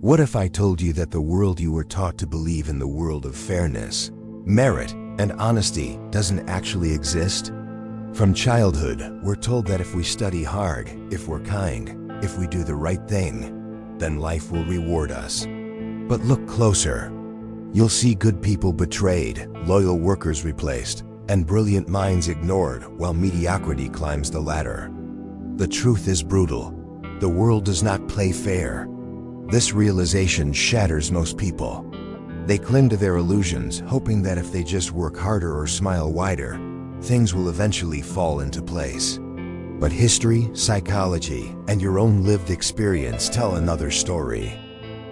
What if I told you that the world you were taught to believe in, the world of fairness, merit, and honesty, doesn't actually exist? From childhood, we're told that if we study hard, if we're kind, if we do the right thing, then life will reward us. But look closer. You'll see good people betrayed, loyal workers replaced, and brilliant minds ignored while mediocrity climbs the ladder. The truth is brutal. The world does not play fair. This realization shatters most people. They cling to their illusions, hoping that if they just work harder or smile wider, things will eventually fall into place. But history, psychology, and your own lived experience tell another story.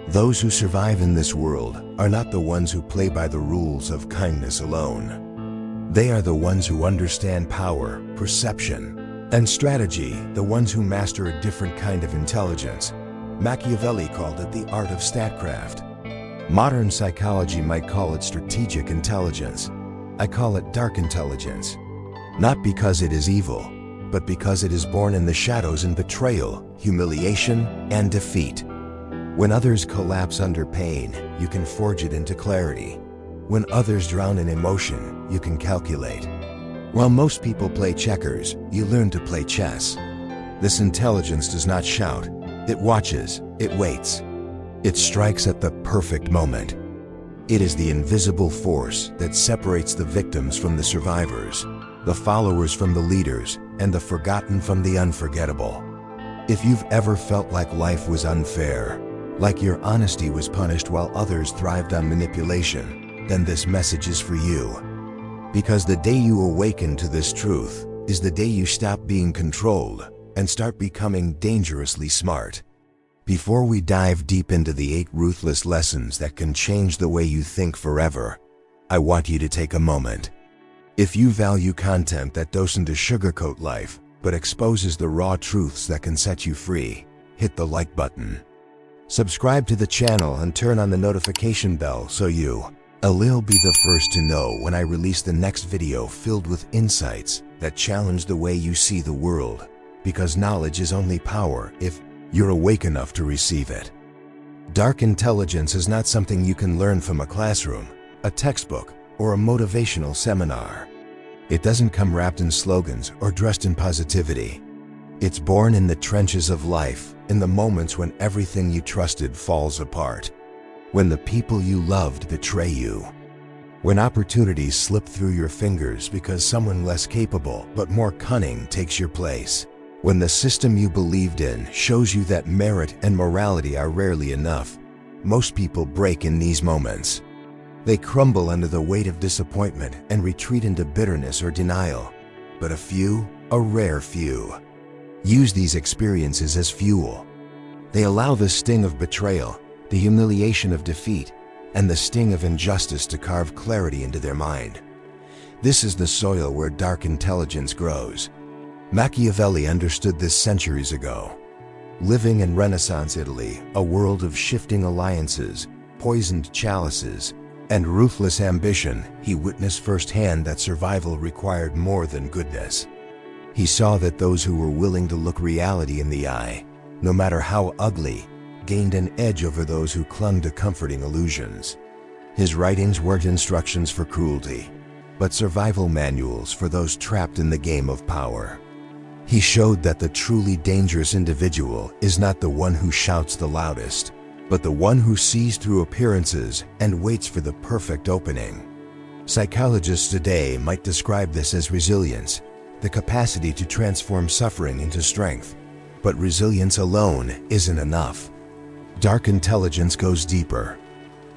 Those who survive in this world are not the ones who play by the rules of kindness alone. They are the ones who understand power, perception, and strategy, the ones who master a different kind of intelligence. Machiavelli called it the art of statcraft. Modern psychology might call it strategic intelligence. I call it dark intelligence. Not because it is evil, but because it is born in the shadows in betrayal, humiliation, and defeat. When others collapse under pain, you can forge it into clarity. When others drown in emotion, you can calculate. While most people play checkers, you learn to play chess. This intelligence does not shout. It watches, it waits. It strikes at the perfect moment. It is the invisible force that separates the victims from the survivors, the followers from the leaders, and the forgotten from the unforgettable. If you've ever felt like life was unfair, like your honesty was punished while others thrived on manipulation, then this message is for you. Because the day you awaken to this truth is the day you stop being controlled and start becoming dangerously smart. Before we dive deep into the 8 ruthless lessons that can change the way you think forever, I want you to take a moment. If you value content that doesn't sugarcoat life, but exposes the raw truths that can set you free, hit the like button. Subscribe to the channel and turn on the notification bell so you'll be the first to know when I release the next video filled with insights that challenge the way you see the world. Because knowledge is only power if you're awake enough to receive it. Dark intelligence is not something you can learn from a classroom, a textbook, or a motivational seminar. It doesn't come wrapped in slogans or dressed in positivity. It's born in the trenches of life, in the moments when everything you trusted falls apart. When the people you loved betray you. When opportunities slip through your fingers because someone less capable but more cunning takes your place. When the system you believed in shows you that merit and morality are rarely enough, most people break in these moments. They crumble under the weight of disappointment and retreat into bitterness or denial. But a few, a rare few, use these experiences as fuel. They allow the sting of betrayal, the humiliation of defeat, and the sting of injustice to carve clarity into their mind. This is the soil where dark intelligence grows. Machiavelli understood this centuries ago. Living in Renaissance Italy, a world of shifting alliances, poisoned chalices, and ruthless ambition, he witnessed firsthand that survival required more than goodness. He saw that those who were willing to look reality in the eye, no matter how ugly, gained an edge over those who clung to comforting illusions. His writings weren't instructions for cruelty, but survival manuals for those trapped in the game of power. He showed that the truly dangerous individual is not the one who shouts the loudest, but the one who sees through appearances and waits for the perfect opening. Psychologists today might describe this as resilience, the capacity to transform suffering into strength. But resilience alone isn't enough. Dark intelligence goes deeper.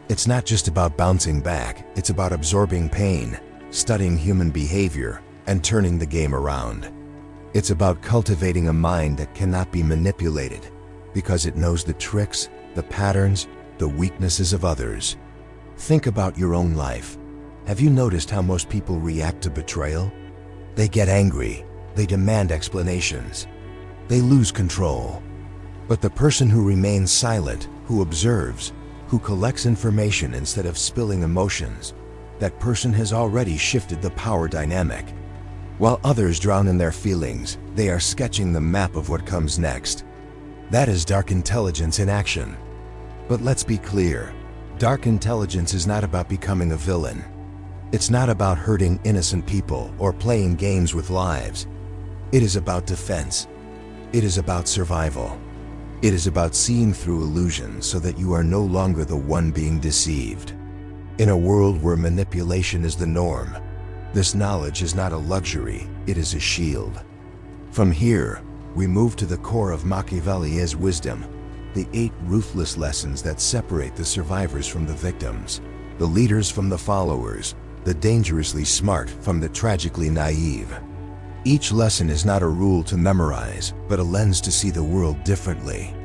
It's not just about bouncing back, it's about absorbing pain, studying human behavior, and turning the game around. It's about cultivating a mind that cannot be manipulated, because it knows the tricks, the patterns, the weaknesses of others. Think about your own life. Have you noticed how most people react to betrayal? They get angry, they demand explanations, they lose control. But the person who remains silent, who observes, who collects information instead of spilling emotions, that person has already shifted the power dynamic. While others drown in their feelings, they are sketching the map of what comes next. That is dark intelligence in action. But let's be clear, dark intelligence is not about becoming a villain. It's not about hurting innocent people or playing games with lives. It is about defense. It is about survival. It is about seeing through illusions so that you are no longer the one being deceived. In a world where manipulation is the norm, this knowledge is not a luxury, it is a shield. From here, we move to the core of Machiavelli's wisdom, the 8 ruthless lessons that separate the survivors from the victims, the leaders from the followers, the dangerously smart from the tragically naive. Each lesson is not a rule to memorize, but a lens to see the world differently.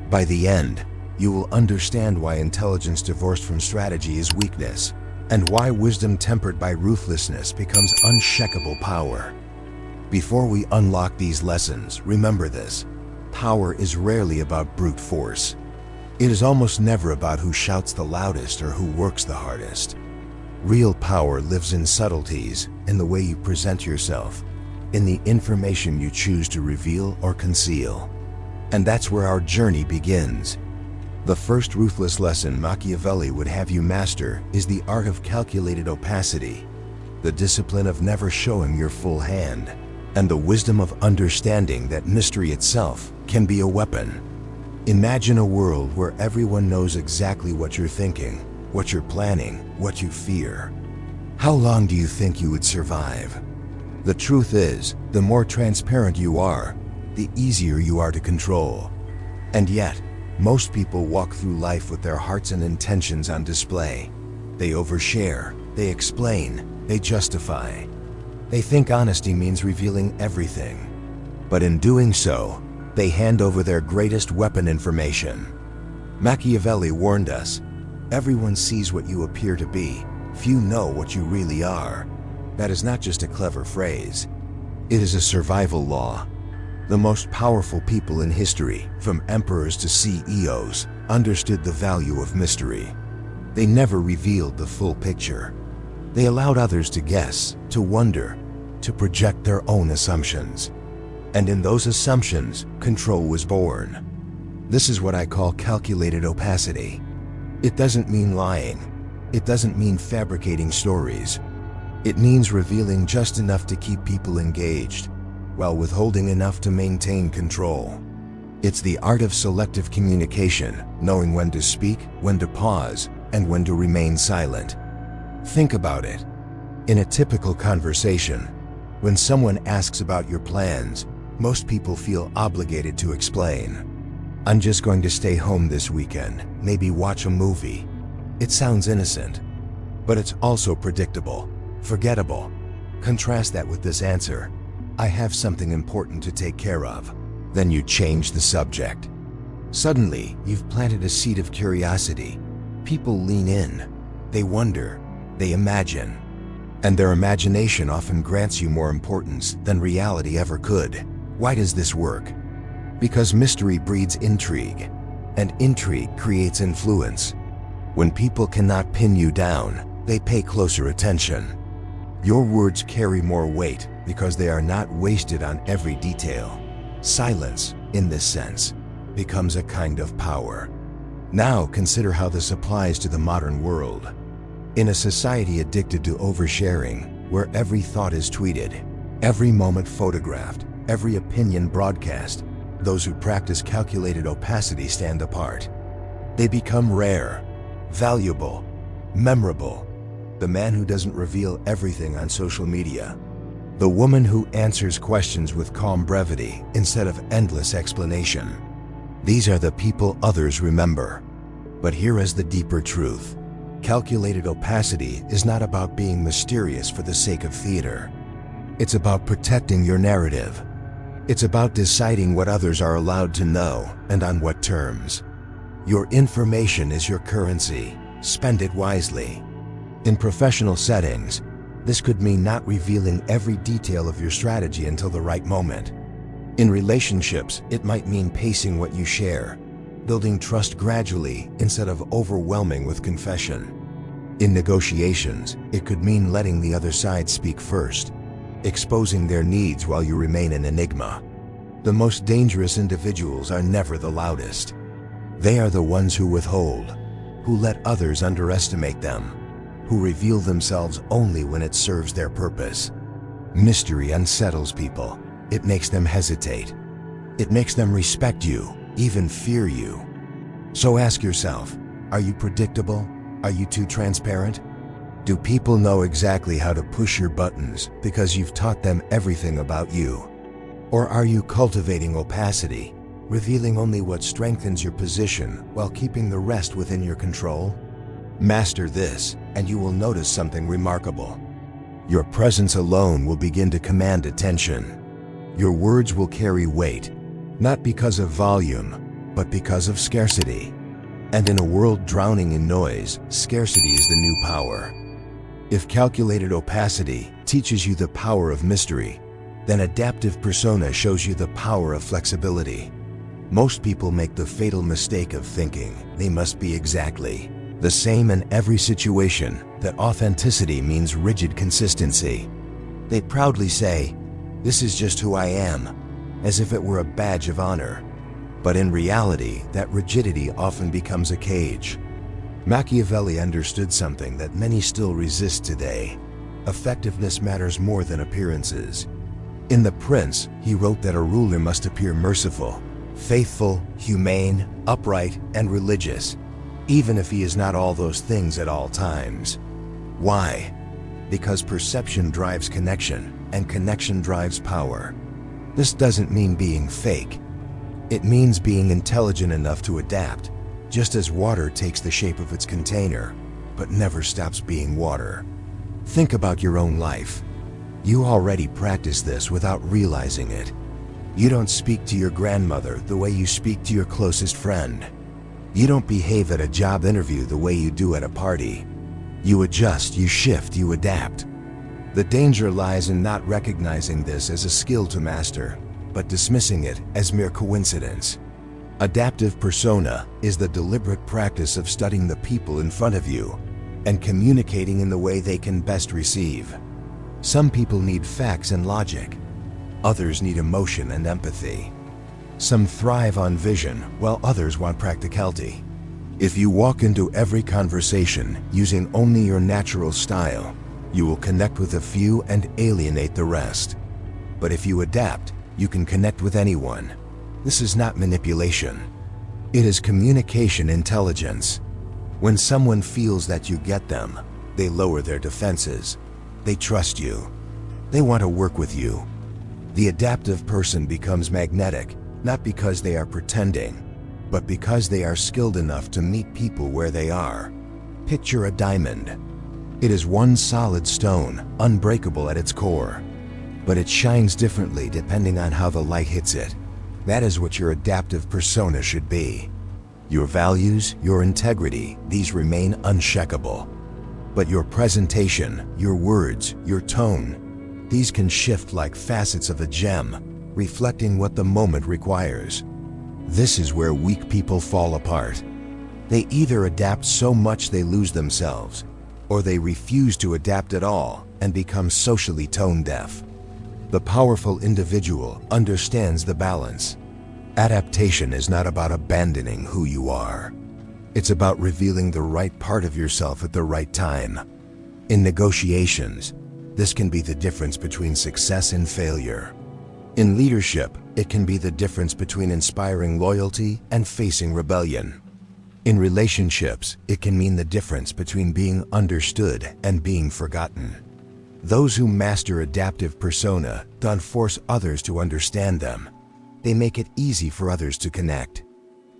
By the end, you will understand why intelligence divorced from strategy is weakness, and why wisdom tempered by ruthlessness becomes unshakable power. Before we unlock these lessons, remember this: power is rarely about brute force. It is almost never about who shouts the loudest or who works the hardest. Real power lives in subtleties, in the way you present yourself, in the information you choose to reveal or conceal. And that's where our journey begins. The first ruthless lesson Machiavelli would have you master is the art of calculated opacity, the discipline of never showing your full hand, and the wisdom of understanding that mystery itself can be a weapon. Imagine a world where everyone knows exactly what you're thinking, what you're planning, what you fear. How long do you think you would survive? The truth is, the more transparent you are, the easier you are to control. And yet, most people walk through life with their hearts and intentions on display. They overshare, they explain, they justify. They think honesty means revealing everything. But in doing so, they hand over their greatest weapon: information. Machiavelli warned us, everyone sees what you appear to be, few know what you really are. That is not just a clever phrase. It is a survival law. The most powerful people in history, from emperors to CEOs, understood the value of mystery. They never revealed the full picture. They allowed others to guess, to wonder, to project their own assumptions. And in those assumptions, control was born. This is what I call calculated opacity. It doesn't mean lying. It doesn't mean fabricating stories. It means revealing just enough to keep people engaged, while withholding enough to maintain control. It's the art of selective communication, knowing when to speak, when to pause, and when to remain silent. Think about it. In a typical conversation, when someone asks about your plans, most people feel obligated to explain. I'm just going to stay home this weekend, maybe watch a movie. It sounds innocent, but it's also predictable, forgettable. Contrast that with this answer: I have something important to take care of. Then you change the subject. Suddenly, you've planted a seed of curiosity. People lean in. They wonder. They imagine. And their imagination often grants you more importance than reality ever could. Why does this work? Because mystery breeds intrigue, and intrigue creates influence. When people cannot pin you down, they pay closer attention. Your words carry more weight because they are not wasted on every detail. Silence, in this sense, becomes a kind of power. Now consider how this applies to the modern world. In a society addicted to oversharing, where every thought is tweeted, every moment photographed, every opinion broadcast, those who practice calculated opacity stand apart. They become rare, valuable, memorable. The man who doesn't reveal everything on social media. The woman who answers questions with calm brevity instead of endless explanation. These are the people others remember. But here is the deeper truth. Calculated opacity is not about being mysterious for the sake of theater. It's about protecting your narrative. It's about deciding what others are allowed to know and on what terms. Your information is your currency. Spend it wisely. In professional settings, this could mean not revealing every detail of your strategy until the right moment. In relationships, it might mean pacing what you share, building trust gradually instead of overwhelming with confession. In negotiations, it could mean letting the other side speak first, exposing their needs while you remain an enigma. The most dangerous individuals are never the loudest. They are the ones who withhold, who let others underestimate them, who reveal themselves only when it serves their purpose. Mystery unsettles people. It makes them hesitate. It makes them respect you, even fear you. So ask yourself, are you predictable? Are you too transparent? Do people know exactly how to push your buttons because you've taught them everything about you? Or are you cultivating opacity, revealing only what strengthens your position while keeping the rest within your control? Master this, and you will notice something remarkable. Your presence alone will begin to command attention. Your words will carry weight, not because of volume, but because of scarcity. And in a world drowning in noise, scarcity is the new power. If calculated opacity teaches you the power of mystery, then adaptive persona shows you the power of flexibility. Most people make the fatal mistake of thinking they must be exactly the same in every situation, that authenticity means rigid consistency. They proudly say, "This is just who I am," as if it were a badge of honor. But in reality, that rigidity often becomes a cage. Machiavelli understood something that many still resist today. Effectiveness matters more than appearances. In The Prince, he wrote that a ruler must appear merciful, faithful, humane, upright, and religious, even if he is not all those things at all times. Why? Because perception drives connection, and connection drives power. This doesn't mean being fake. It means being intelligent enough to adapt, just as water takes the shape of its container, but never stops being water. Think about your own life. You already practice this without realizing it. You don't speak to your grandmother the way you speak to your closest friend. You don't behave at a job interview the way you do at a party. You adjust, you shift, you adapt. The danger lies in not recognizing this as a skill to master, but dismissing it as mere coincidence. Adaptive persona is the deliberate practice of studying the people in front of you and communicating in the way they can best receive. Some people need facts and logic. Others need emotion and empathy. Some thrive on vision, while others want practicality. If you walk into every conversation using only your natural style, you will connect with a few and alienate the rest. But if you adapt, you can connect with anyone. This is not manipulation. It is communication intelligence. When someone feels that you get them, they lower their defenses. They trust you. They want to work with you. The adaptive person becomes magnetic, not because they are pretending, but because they are skilled enough to meet people where they are. Picture a diamond. It is one solid stone, unbreakable at its core. But it shines differently depending on how the light hits it. That is what your adaptive persona should be. Your values, your integrity, these remain unshakable. But your presentation, your words, your tone, these can shift like facets of a gem, reflecting what the moment requires. This is where weak people fall apart. They either adapt so much they lose themselves, or they refuse to adapt at all and become socially tone deaf. The powerful individual understands the balance. Adaptation is not about abandoning who you are. It's about revealing the right part of yourself at the right time. In negotiations, this can be the difference between success and failure. In leadership, it can be the difference between inspiring loyalty and facing rebellion. In relationships, it can mean the difference between being understood and being forgotten. Those who master adaptive persona don't force others to understand them. They make it easy for others to connect.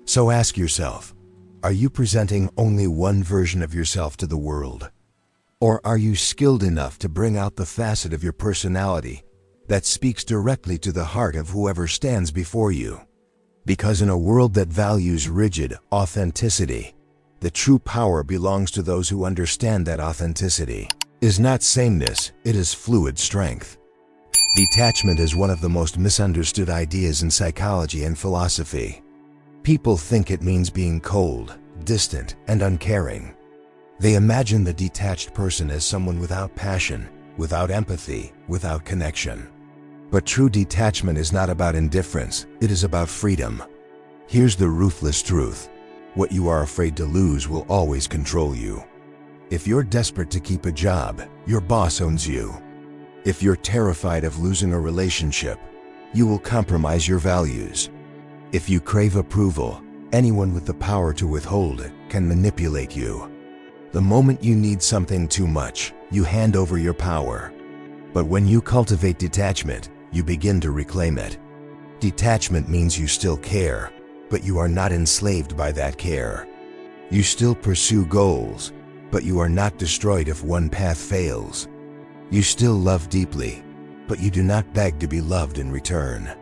So ask yourself, are you presenting only one version of yourself to the world? Or are you skilled enough to bring out the facet of your personality that speaks directly to the heart of whoever stands before you? Because in a world that values rigid authenticity, the true power belongs to those who understand that authenticity is not sameness, it is fluid strength. Detachment is one of the most misunderstood ideas in psychology and philosophy. People think it means being cold, distant, and uncaring. They imagine the detached person as someone without passion, without empathy, without connection. But true detachment is not about indifference, it is about freedom. Here's the ruthless truth. What you are afraid to lose will always control you. If you're desperate to keep a job, your boss owns you. If you're terrified of losing a relationship, you will compromise your values. If you crave approval, anyone with the power to withhold it can manipulate you. The moment you need something too much, you hand over your power. But when you cultivate detachment, you begin to reclaim it. Detachment means you still care, but you are not enslaved by that care. You still pursue goals, but you are not destroyed if one path fails. You still love deeply, but you do not beg to be loved in return.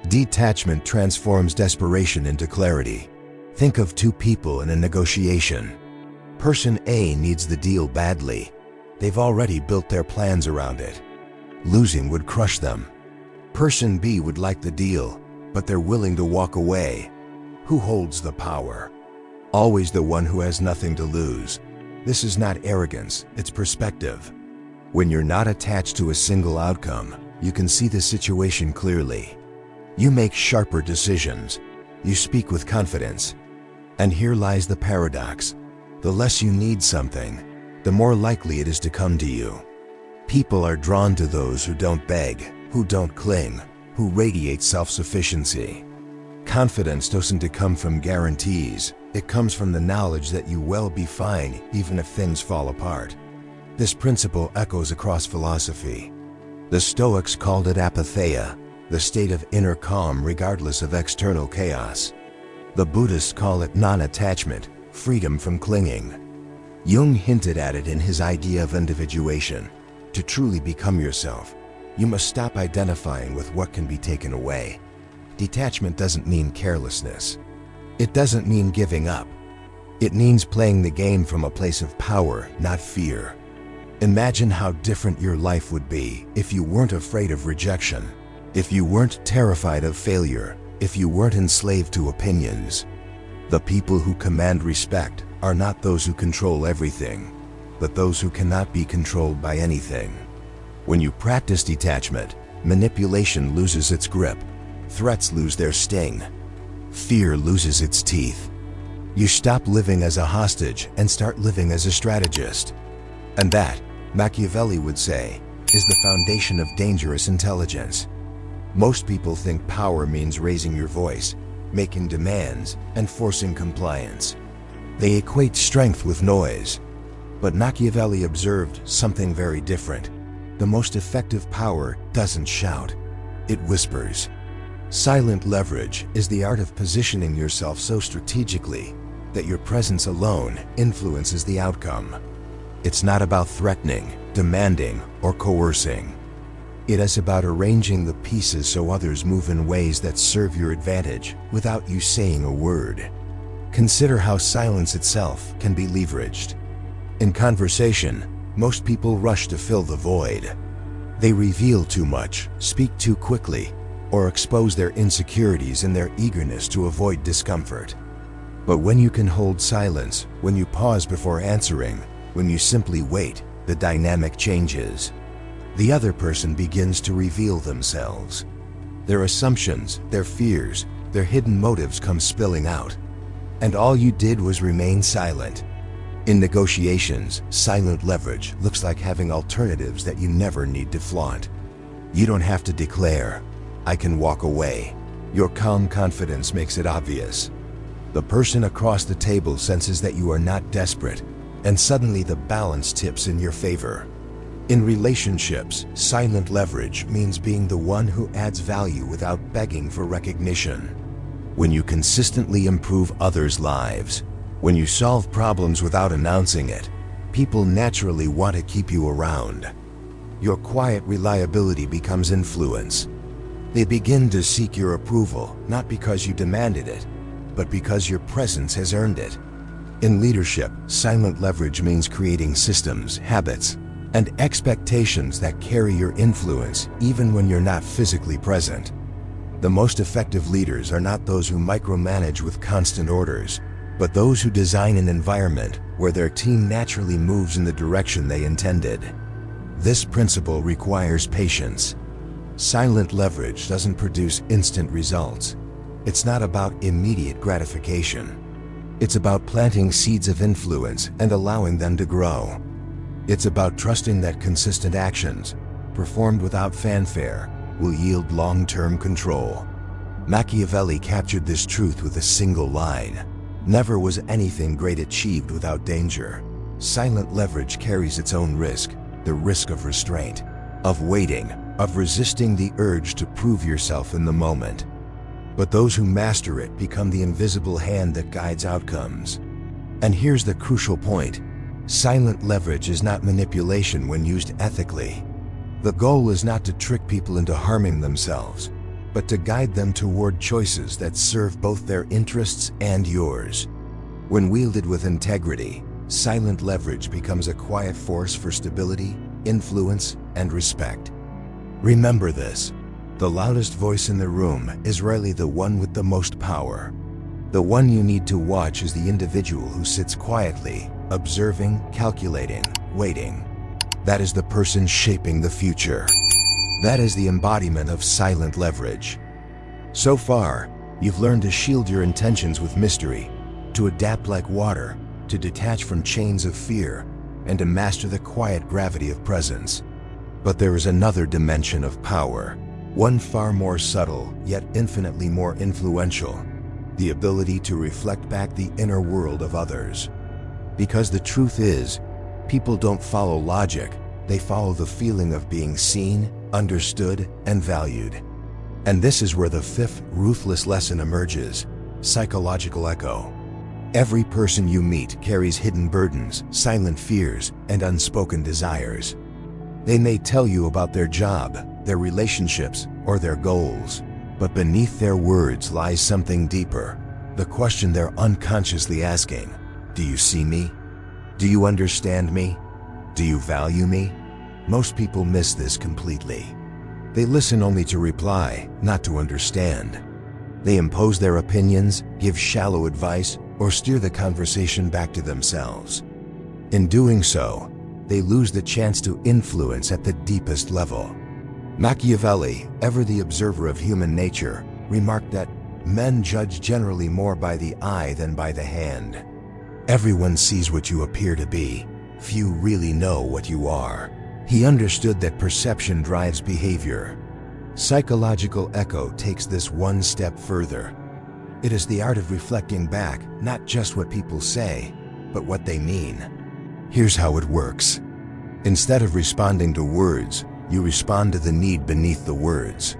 Detachment transforms desperation into clarity. Think of two people in a negotiation. Person A needs the deal badly. They've already built their plans around it. Losing would crush them. Person B would like the deal, but they're willing to walk away. Who holds the power? Always the one who has nothing to lose. This is not arrogance, it's perspective. When you're not attached to a single outcome, you can see the situation clearly. You make sharper decisions. You speak with confidence. And here lies the paradox. The less you need something, the more likely it is to come to you. People are drawn to those who don't beg, who don't cling, who radiate self-sufficiency. Confidence doesn't come from guarantees. It comes from the knowledge that you will be fine even if things fall apart. This principle echoes across philosophy. The Stoics called it apatheia, the state of inner calm regardless of external chaos. The Buddhists call it non-attachment, freedom from clinging. Jung hinted at it in his idea of individuation. To truly become yourself, you must stop identifying with what can be taken away. Detachment doesn't mean carelessness. It doesn't mean giving up. It means playing the game from a place of power, not fear. Imagine how different your life would be if you weren't afraid of rejection, if you weren't terrified of failure, if you weren't enslaved to opinions. The people who command respect are not those who control everything, but those who cannot be controlled by anything. When you practice detachment, manipulation loses its grip, threats lose their sting, fear loses its teeth. You stop living as a hostage and start living as a strategist. And that, Machiavelli would say, is the foundation of dangerous intelligence. Most people think power means raising your voice, making demands, and forcing compliance. They equate strength with noise. But Machiavelli observed something very different. The most effective power doesn't shout, it whispers. Silent leverage is the art of positioning yourself so strategically that your presence alone influences the outcome. It's not about threatening, demanding, or coercing. It is about arranging the pieces so others move in ways that serve your advantage without you saying a word. Consider how silence itself can be leveraged. In conversation, most people rush to fill the void. They reveal too much, speak too quickly, or expose their insecurities in their eagerness to avoid discomfort. But when you can hold silence, when you pause before answering, when you simply wait, the dynamic changes. The other person begins to reveal themselves. Their assumptions, their fears, their hidden motives come spilling out. And all you did was remain silent. In negotiations, silent leverage looks like having alternatives that you never need to flaunt. You don't have to declare, "I can walk away." Your calm confidence makes it obvious. The person across the table senses that you are not desperate, and suddenly the balance tips in your favor. In relationships, silent leverage means being the one who adds value without begging for recognition. When you consistently improve others' lives, when you solve problems without announcing it, people naturally want to keep you around. Your quiet reliability becomes influence. They begin to seek your approval, not because you demanded it, but because your presence has earned it. In leadership, silent leverage means creating systems, habits, and expectations that carry your influence even when you're not physically present. The most effective leaders are not those who micromanage with constant orders, but those who design an environment where their team naturally moves in the direction they intended. This principle requires patience. Silent leverage doesn't produce instant results. It's not about immediate gratification. It's about planting seeds of influence and allowing them to grow. It's about trusting that consistent actions, performed without fanfare, will yield long-term control. Machiavelli captured this truth with a single line. Never was anything great achieved without danger. Silent leverage carries its own risk, the risk of restraint, of waiting, of resisting the urge to prove yourself in the moment. But those who master it become the invisible hand that guides outcomes. And here's the crucial point. Silent leverage is not manipulation when used ethically. The goal is not to trick people into harming themselves, but to guide them toward choices that serve both their interests and yours. When wielded with integrity, silent leverage becomes a quiet force for stability, influence, and respect. Remember this. The loudest voice in the room is rarely the one with the most power. The one you need to watch is the individual who sits quietly, observing, calculating, waiting. That is the person shaping the future. That is the embodiment of silent leverage. So far, you've learned to shield your intentions with mystery, to adapt like water, to detach from chains of fear, and to master the quiet gravity of presence. But there is another dimension of power. One far more subtle, yet infinitely more influential, the ability to reflect back the inner world of others. Because the truth is, people don't follow logic, they follow the feeling of being seen, understood, and valued. And this is where the fifth ruthless lesson emerges: psychological echo. Every person you meet carries hidden burdens, silent fears, and unspoken desires. They may tell you about their job, their relationships, or their goals, but beneath their words lies something deeper. The question they're unconsciously asking: do you see me? Do you understand me? Do you value me? Most people miss this completely. They listen only to reply, not to understand. They impose their opinions, give shallow advice, or steer the conversation back to themselves. In doing so, they lose the chance to influence at the deepest level. Machiavelli, ever the observer of human nature, remarked that men judge generally more by the eye than by the hand. Everyone sees what you appear to be. Few really know what you are. He understood that perception drives behavior. Psychological echo takes this one step further. It is the art of reflecting back, not just what people say, but what they mean. Here's how it works. Instead of responding to words, you respond to the need beneath the words.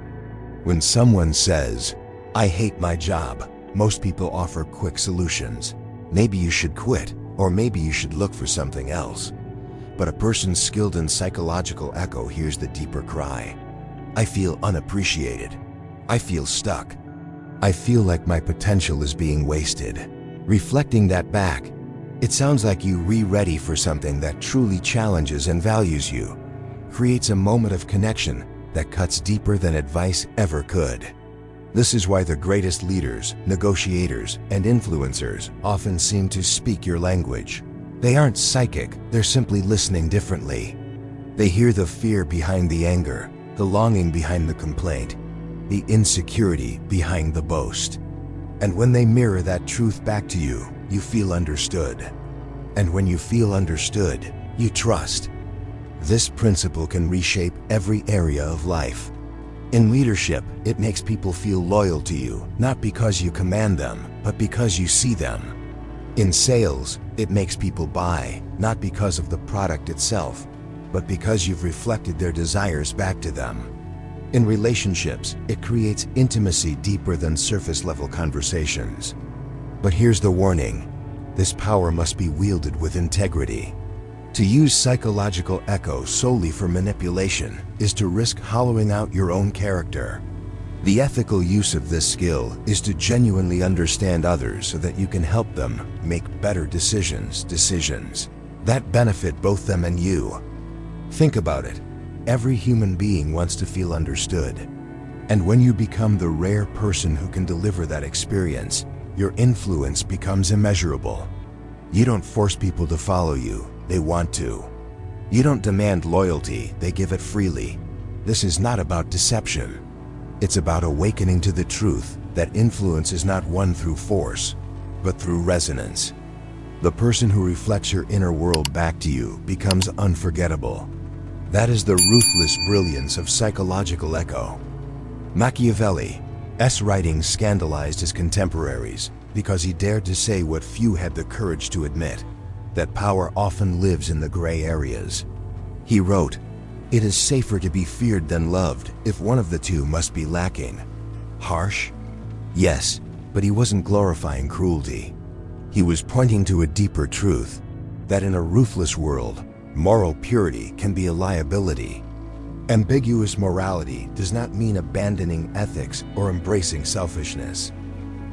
When someone says, "I hate my job," most people offer quick solutions. Maybe you should quit, or maybe you should look for something else. But a person skilled in psychological echo hears the deeper cry. I feel unappreciated. I feel stuck. I feel like my potential is being wasted. Reflecting that back, it sounds like you ready for something that truly challenges and values you, creates a moment of connection that cuts deeper than advice ever could. This is why the greatest leaders, negotiators, and influencers often seem to speak your language. They aren't psychic, they're simply listening differently. They hear the fear behind the anger, the longing behind the complaint, the insecurity behind the boast. And when they mirror that truth back to you, you feel understood. And when you feel understood, you trust. This principle can reshape every area of life. In leadership, it makes people feel loyal to you, not because you command them, but because you see them. In sales, it makes people buy, not because of the product itself, but because you've reflected their desires back to them. In relationships, it creates intimacy deeper than surface-level conversations. But here's the warning: this power must be wielded with integrity. To use psychological echo solely for manipulation is to risk hollowing out your own character. The ethical use of this skill is to genuinely understand others so that you can help them make better decisions that benefit both them and you. Think about it. Every human being wants to feel understood. And when you become the rare person who can deliver that experience, your influence becomes immeasurable. You don't force people to follow you, they want to. You don't demand loyalty, they give it freely. This is not about deception. It's about awakening to the truth that influence is not won through force. but through resonance. The person who reflects your inner world back to you becomes unforgettable. That is the ruthless brilliance of psychological echo. Machiavelli's writings scandalized his contemporaries because he dared to say what few had the courage to admit, that power often lives in the gray areas. He wrote, "It is safer to be feared than loved if one of the two must be lacking." Harsh? Yes, but he wasn't glorifying cruelty. He was pointing to a deeper truth, that in a ruthless world, moral purity can be a liability. Ambiguous morality does not mean abandoning ethics or embracing selfishness.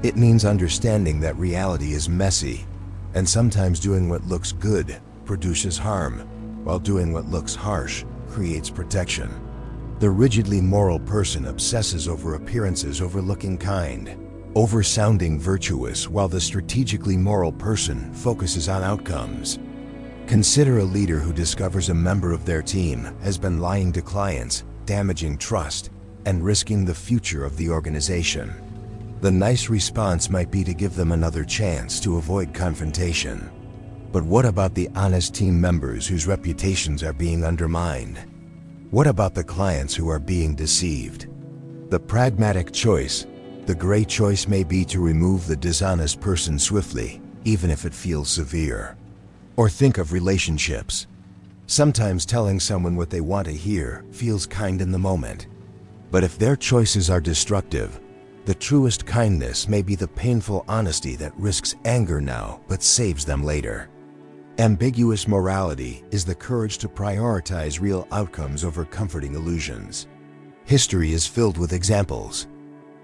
It means understanding that reality is messy, and sometimes doing what looks good produces harm, while doing what looks harsh creates protection. The rigidly moral person obsesses over appearances, overlooking kind, over-sounding virtuous, while the strategically moral person focuses on outcomes. Consider a leader who discovers a member of their team has been lying to clients, damaging trust, and risking the future of the organization. The nice response might be to give them another chance to avoid confrontation. But what about the honest team members whose reputations are being undermined? What about the clients who are being deceived? The pragmatic choice, the gray choice, may be to remove the dishonest person swiftly, even if it feels severe. Or think of relationships. Sometimes telling someone what they want to hear feels kind in the moment. But if their choices are destructive, the truest kindness may be the painful honesty that risks anger now but saves them later. Ambiguous morality is the courage to prioritize real outcomes over comforting illusions. History is filled with examples.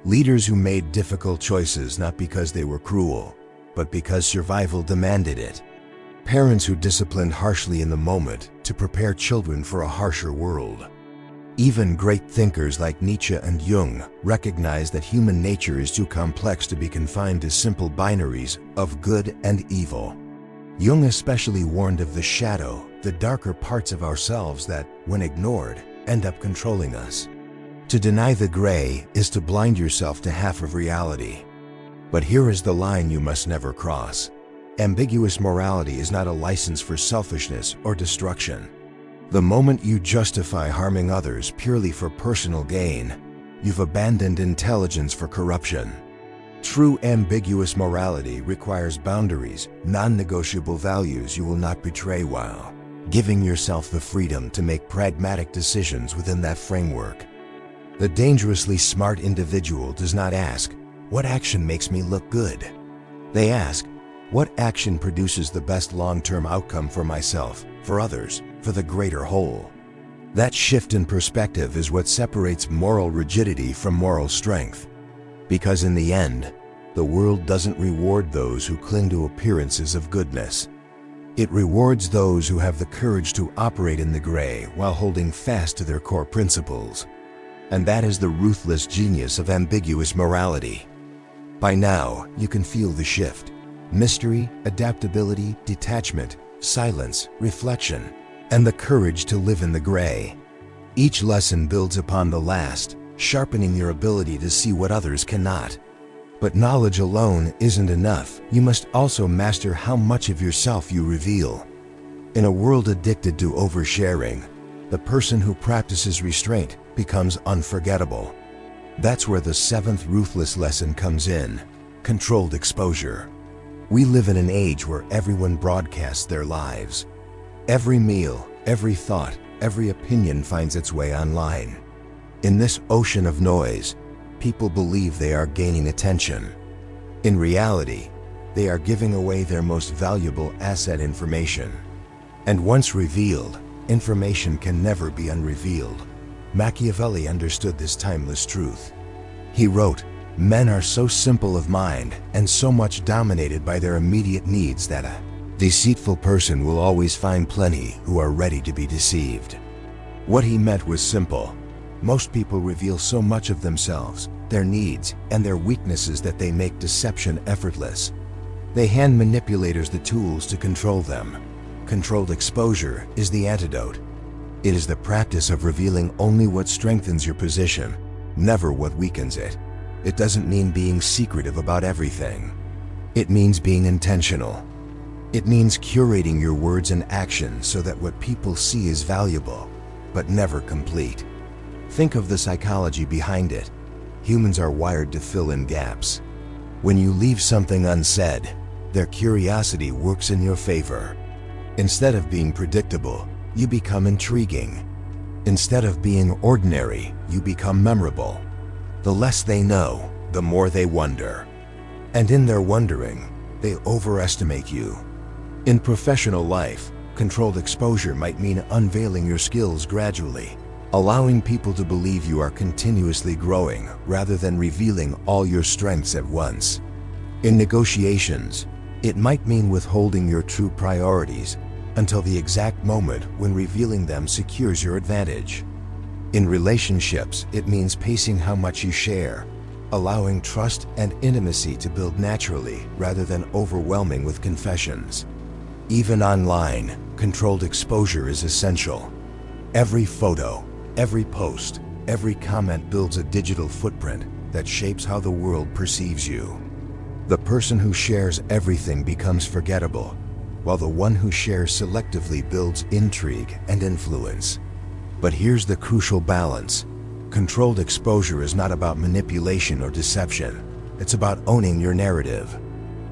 Leaders who made difficult choices not because they were cruel, but because survival demanded it. Parents who disciplined harshly in the moment to prepare children for a harsher world. Even great thinkers like Nietzsche and Jung recognized that human nature is too complex to be confined to simple binaries of good and evil. Jung especially warned of the shadow, the darker parts of ourselves that, when ignored, end up controlling us. To deny the gray is to blind yourself to half of reality. But here is the line you must never cross. Ambiguous morality is not a license for selfishness or destruction. The moment you justify harming others purely for personal gain, you've abandoned intelligence for corruption. True ambiguous morality requires boundaries, non-negotiable values you will not betray, while giving yourself the freedom to make pragmatic decisions within that framework. The dangerously smart individual does not ask, "What action makes me look good?" They ask, "What action produces the best long-term outcome for myself, for others, for the greater whole?" That shift in perspective is what separates moral rigidity from moral strength. Because in the end, the world doesn't reward those who cling to appearances of goodness. It rewards those who have the courage to operate in the gray while holding fast to their core principles. And that is the ruthless genius of ambiguous morality. By now, you can feel the shift. Mystery, adaptability, detachment, silence, reflection, and the courage to live in the gray. Each lesson builds upon the last, sharpening your ability to see what others cannot. But knowledge alone isn't enough. You must also master how much of yourself you reveal. In a world addicted to oversharing, the person who practices restraint becomes unforgettable. That's where the seventh ruthless lesson comes in: controlled exposure. We live in an age where everyone broadcasts their lives. Every meal, every thought, every opinion finds its way online. In this ocean of noise, people believe they are gaining attention. In reality, they are giving away their most valuable asset, information. And once revealed, information can never be unrevealed. Machiavelli understood this timeless truth. He wrote, "Men are so simple of mind and so much dominated by their immediate needs that a deceitful person will always find plenty who are ready to be deceived." What he meant was simple. Most people reveal so much of themselves, their needs, and their weaknesses that they make deception effortless. They hand manipulators the tools to control them. Controlled exposure is the antidote. It is the practice of revealing only what strengthens your position, never what weakens it. It doesn't mean being secretive about everything. It means being intentional. It means curating your words and actions so that what people see is valuable, but never complete. Think of the psychology behind it. Humans are wired to fill in gaps. When you leave something unsaid, their curiosity works in your favor. Instead of being predictable, you become intriguing. Instead of being ordinary, you become memorable. The less they know, the more they wonder. And in their wondering, they overestimate you. In professional life, controlled exposure might mean unveiling your skills gradually, allowing people to believe you are continuously growing rather than revealing all your strengths at once. In negotiations, it might mean withholding your true priorities until the exact moment when revealing them secures your advantage. In relationships, it means pacing how much you share, allowing trust and intimacy to build naturally rather than overwhelming with confessions. Even online, controlled exposure is essential. Every photo, every post, every comment builds a digital footprint that shapes how the world perceives you. The person who shares everything becomes forgettable, while the one who shares selectively builds intrigue and influence. But here's the crucial balance. Controlled exposure is not about manipulation or deception. It's about owning your narrative.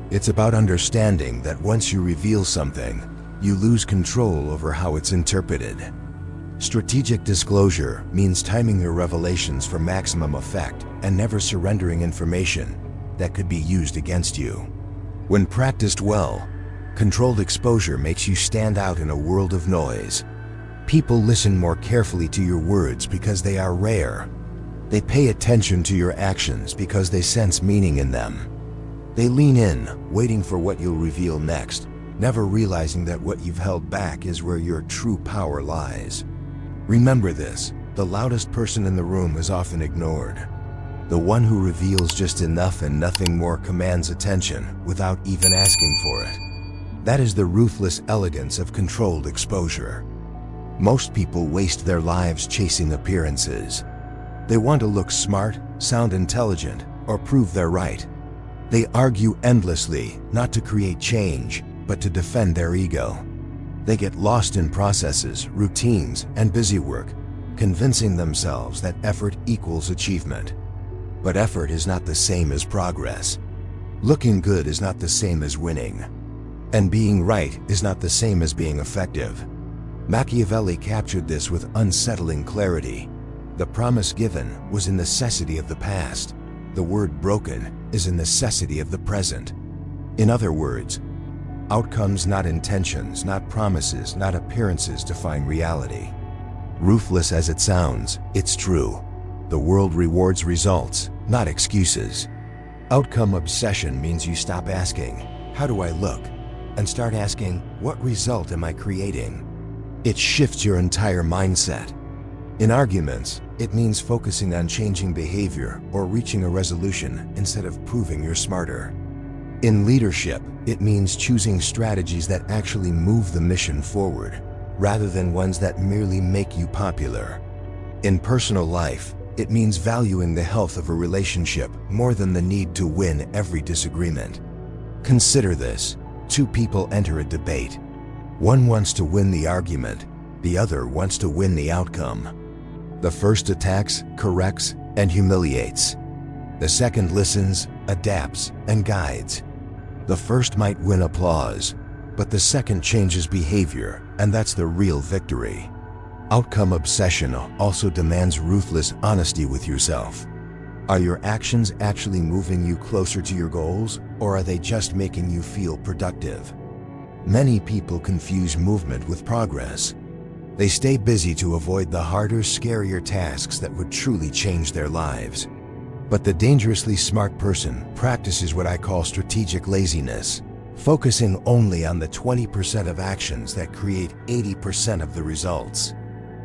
It's about understanding that once you reveal something, you lose control over how it's interpreted. Strategic disclosure means timing your revelations for maximum effect and never surrendering information that could be used against you. When practiced well, controlled exposure makes you stand out in a world of noise. People listen more carefully to your words because they are rare. They pay attention to your actions because they sense meaning in them. They lean in, waiting for what you'll reveal next, never realizing that what you've held back is where your true power lies. Remember this, the loudest person in the room is often ignored. The one who reveals just enough and nothing more commands attention without even asking for it. That is the ruthless elegance of controlled exposure. Most people waste their lives chasing appearances. They want to look smart, sound intelligent, or prove they're right. They argue endlessly, not to create change, but to defend their ego. They get lost in processes, routines, and busy work, convincing themselves that effort equals achievement. But effort is not the same as progress. Looking good is not the same as winning. And being right is not the same as being effective. Machiavelli captured this with unsettling clarity. The promise given was a necessity of the past. The word broken is a necessity of the present. In other words, outcomes, not intentions, not promises, not appearances define reality. Ruthless as it sounds, it's true. The world rewards results, not excuses. Outcome obsession means you stop asking, "How do I look?" and start asking, "What result am I creating?" It shifts your entire mindset. In arguments, it means focusing on changing behavior or reaching a resolution instead of proving you're smarter. In leadership, it means choosing strategies that actually move the mission forward, rather than ones that merely make you popular. In personal life, it means valuing the health of a relationship more than the need to win every disagreement. Consider this. Two people enter a debate. One wants to win the argument, the other wants to win the outcome. The first attacks, corrects, and humiliates. The second listens, adapts, and guides. The first might win applause, but the second changes behavior, and that's the real victory. Outcome obsession also demands ruthless honesty with yourself. Are your actions actually moving you closer to your goals, or are they just making you feel productive? Many people confuse movement with progress. They stay busy to avoid the harder, scarier tasks that would truly change their lives. But the dangerously smart person practices what I call strategic laziness, focusing only on the 20% of actions that create 80% of the results.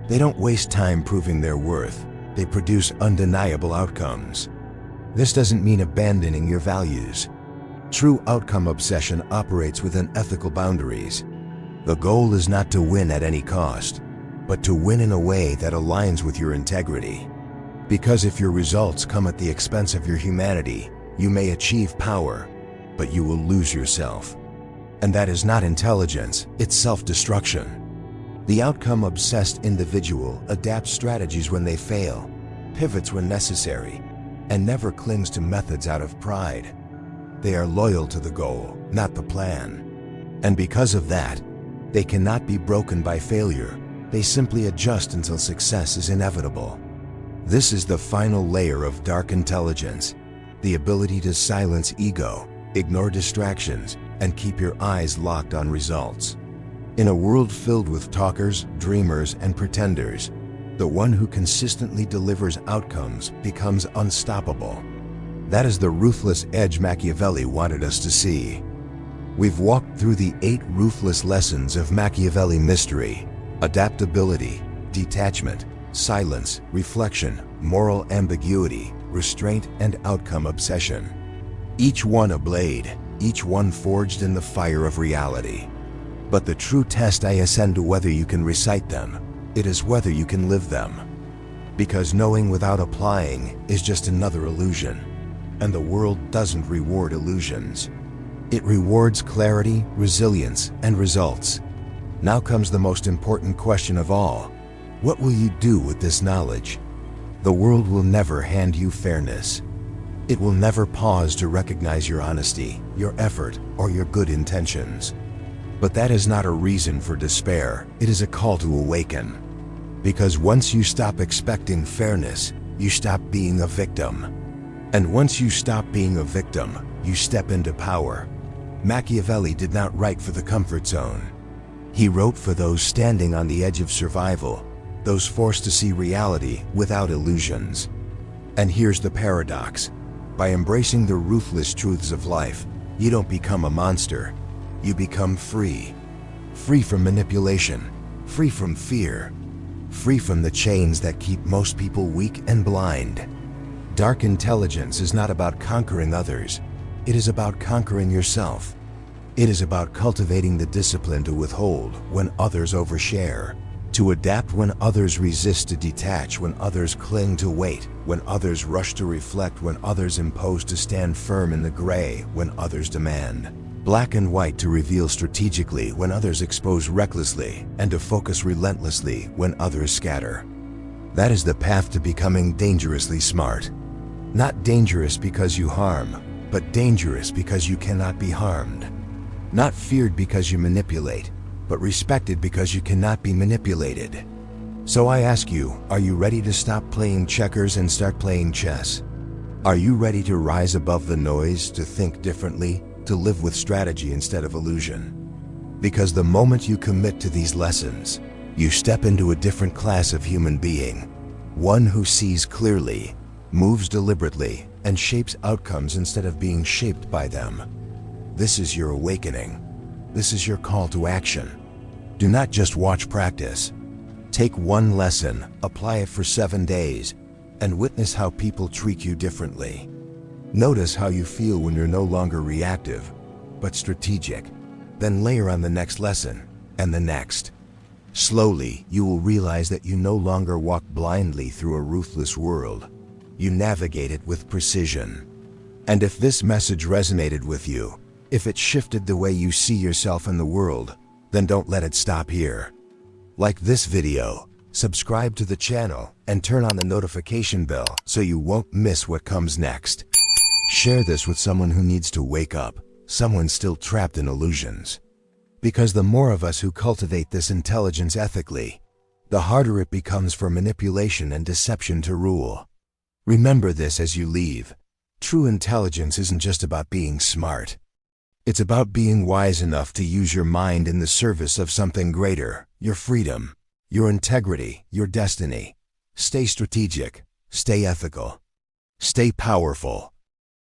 They don't waste time proving their worth. They produce undeniable outcomes. This doesn't mean abandoning your values. True outcome obsession operates within ethical boundaries. The goal is not to win at any cost, but to win in a way that aligns with your integrity. Because if your results come at the expense of your humanity, you may achieve power, but you will lose yourself. And that is not intelligence, it's self-destruction. The outcome-obsessed individual adapts strategies when they fail, pivots when necessary, and never clings to methods out of pride. They are loyal to the goal, not the plan. And because of that, they cannot be broken by failure. They simply adjust until success is inevitable. This is the final layer of dark intelligence, the ability to silence ego, ignore distractions, and keep your eyes locked on results. In a world filled with talkers, dreamers, and pretenders, the one who consistently delivers outcomes becomes unstoppable. That is the ruthless edge Machiavelli wanted us to see. We've walked through the 8 ruthless lessons of Machiavelli mystery: adaptability, detachment, silence, reflection, moral ambiguity, restraint, and outcome obsession. Each one a blade, each one forged in the fire of reality. But the true test isn't whether you can recite them, it is whether you can live them. Because knowing without applying is just another illusion. And the world doesn't reward illusions. It rewards clarity, resilience, and results. Now comes the most important question of all. What will you do with this knowledge? The world will never hand you fairness. It will never pause to recognize your honesty, your effort, or your good intentions. But that is not a reason for despair, it is a call to awaken. Because once you stop expecting fairness, you stop being a victim. And once you stop being a victim, you step into power. Machiavelli did not write for the comfort zone. He wrote for those standing on the edge of survival, those forced to see reality without illusions. And here's the paradox. By embracing the ruthless truths of life, you don't become a monster. You become free. Free from manipulation, free from fear, free from the chains that keep most people weak and blind. Dark intelligence is not about conquering others. It is about conquering yourself. It is about cultivating the discipline to withhold when others overshare, to adapt when others resist, to detach when others cling, to wait when others rush, to reflect when others impose, to stand firm in the gray when others demand black and white, to reveal strategically when others expose recklessly, and to focus relentlessly when others scatter. That is the path to becoming dangerously smart. Not dangerous because you harm, but dangerous because you cannot be harmed. Not feared because you manipulate, but respected because you cannot be manipulated. So I ask you, are you ready to stop playing checkers and start playing chess? Are you ready to rise above the noise, to think differently, to live with strategy instead of illusion? Because the moment you commit to these lessons, you step into a different class of human being. One who sees clearly, moves deliberately, and shapes outcomes instead of being shaped by them. This is your awakening. This is your call to action. Do not just watch practice. Take one lesson, apply it for 7 days, and witness how people treat you differently. Notice how you feel when you're no longer reactive, but strategic. Then layer on the next lesson, and the next. Slowly, you will realize that you no longer walk blindly through a ruthless world. You navigate it with precision. And if this message resonated with you, if it shifted the way you see yourself in the world, then don't let it stop here. Like this video, subscribe to the channel, and turn on the notification bell so you won't miss what comes next. Share this with someone who needs to wake up, someone still trapped in illusions. Because the more of us who cultivate this intelligence ethically, the harder it becomes for manipulation and deception to rule. Remember this as you leave. True intelligence isn't just about being smart. It's about being wise enough to use your mind in the service of something greater, your freedom, your integrity, your destiny. Stay strategic, stay ethical, stay powerful,